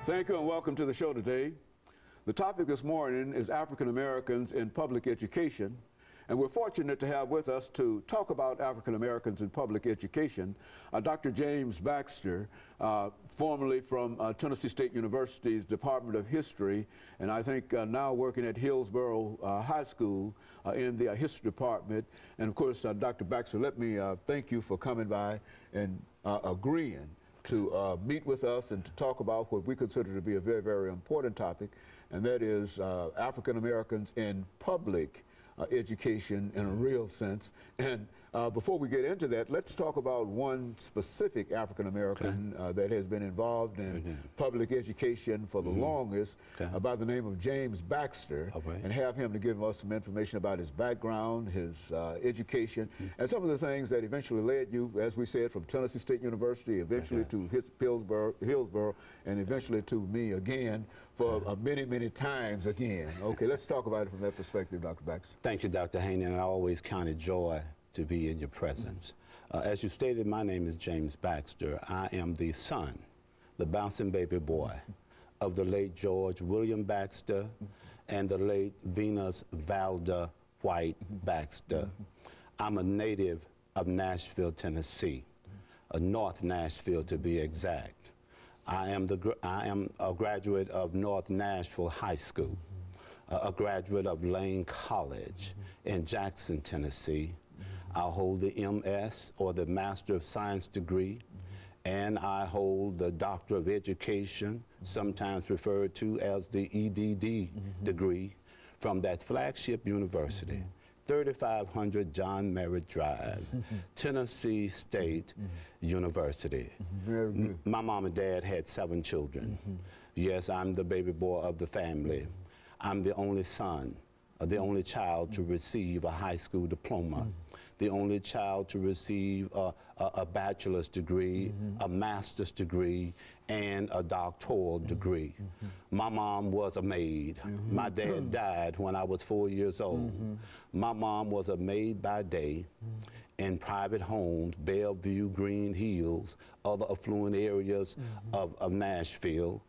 Thank you and welcome to the show today. The topic this morning is African Americans in public education, and we're fortunate to have with us to talk about African Americans in public education Dr. James Baxter, formerly from Tennessee State University's Department of History, and I think now working at Hillsborough High School in the History Department. And of course, Dr. Baxter, let me thank you for coming by and agreeing to meet with us and to talk about what we consider to be a very, very important topic, and that is African Americans in public education in a real sense. And before we get into that, let's talk about one specific African American that has been involved in public education for the longest, by the name of James Baxter, and have him to give us some information about his background, his education, and some of the things that eventually led you, as we said, from Tennessee State University, eventually to Hillsborough, and eventually to me again for many, many times again. Okay, let's talk about it from that perspective, Dr. Baxter. Thank you, Dr. Haney, and I always count it joy to be in your presence. As you stated, my name is James Baxter. I am the son, the bouncing baby boy of the late George William Baxter and the late Venus Valda White Baxter. I'm a native of Nashville, Tennessee, North Nashville to be exact. I am a graduate of North Nashville High School, a graduate of Lane College in Jackson, Tennessee. I hold the MS, or the Master of Science degree, and I hold the Doctor of Education, sometimes referred to as the EDD degree, from that flagship university, 3500 John Merritt Drive, Tennessee State University. My mom and dad had 7 children. Yes, I'm the baby boy of the family. I'm the only son, the only child to receive a high school diploma, the only child to receive a bachelor's degree, a master's degree, and a doctoral degree. My mom was a maid. My dad died when I was 4 years old. My mom was a maid by day in private homes, Bellevue, Green Hills, other affluent areas of Nashville.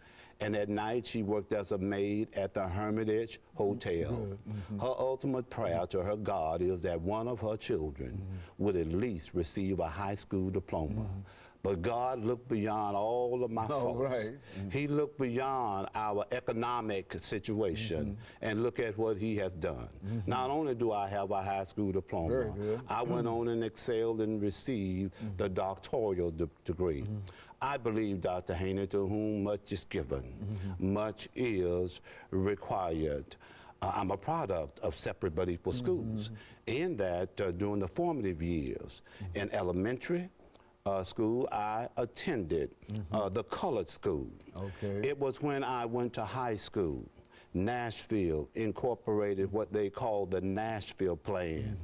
And at night, she worked as a maid at the Hermitage Hotel. Her ultimate prayer to her God is that one of her children would at least receive a high school diploma. But God looked beyond all of my faults. He looked beyond our economic situation and look at what he has done. Not only do I have a high school diploma, I went on and excelled and received the doctoral degree. I believe, Dr. Haney, to whom much is given, much is required. I'm a product of separate but equal schools, in that during the formative years in elementary school, I attended the colored school. It was when I went to high school. Nashville incorporated what they call the Nashville Plan,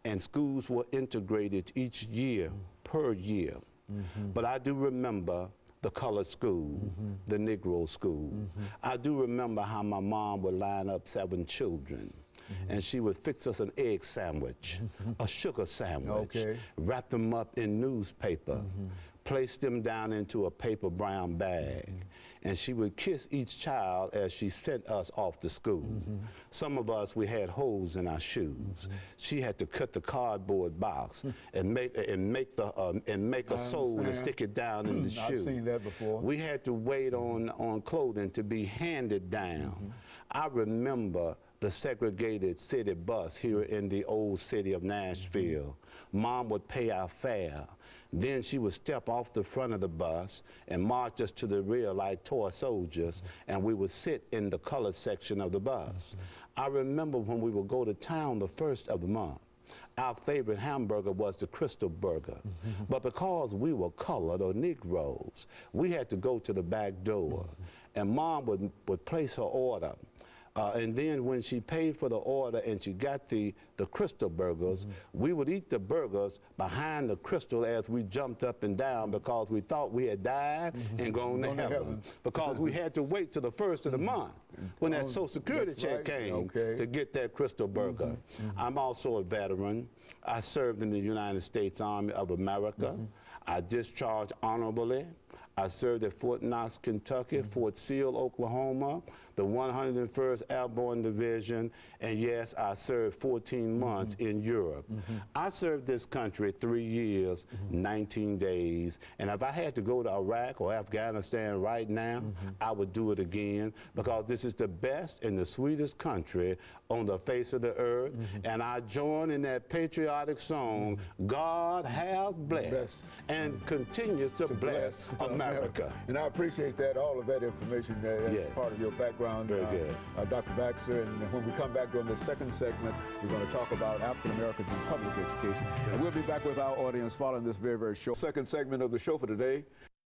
and schools were integrated each year per year. But I do remember the colored school, the Negro school. I do remember how my mom would line up 7 children, and she would fix us an egg sandwich, a sugar sandwich, wrap them up in newspaper, place them down into a paper brown bag, and she would kiss each child as she sent us off to school. Some of us, we had holes in our shoes. She had to cut the cardboard box and make a sole and stick it down in the shoe. I've seen that before. We had to wait on clothing to be handed down. I remember the segregated city bus here in the old city of Nashville. Mom would pay our fare. Then she would step off the front of the bus and march us to the rear like toy soldiers, and we would sit in the colored section of the bus. I remember when we would go to town the first of the month, our favorite hamburger was the Crystal Burger. But because we were colored or Negroes, we had to go to the back door, and Mom would place her order. And then when she paid for the order and she got the Crystal Burgers, we would eat the burgers behind the Crystal as we jumped up and down because we thought we had died and gone to heaven. Because we had to wait till the first of the month when that Social Security check came to get that Crystal Burger. I'm also a veteran. I served in the United States Army of America. I discharged honorably. I served at Fort Knox, Kentucky, Fort Sill, Oklahoma, the 101st Airborne Division, and yes, I served 14 months in Europe. I served this country 3 years, 19 days, and if I had to go to Iraq or Afghanistan right now, I would do it again, because this is the best and the sweetest country on the face of the earth, and I join in that patriotic song, God has blessed and continues to bless America. And I appreciate that, all of that information that's part of your background, Very good. Dr. Baxter. And when we come back during the second segment, we're going to talk about African Americans in public education. And we'll be back with our audience following this very, very short second segment of the show for today.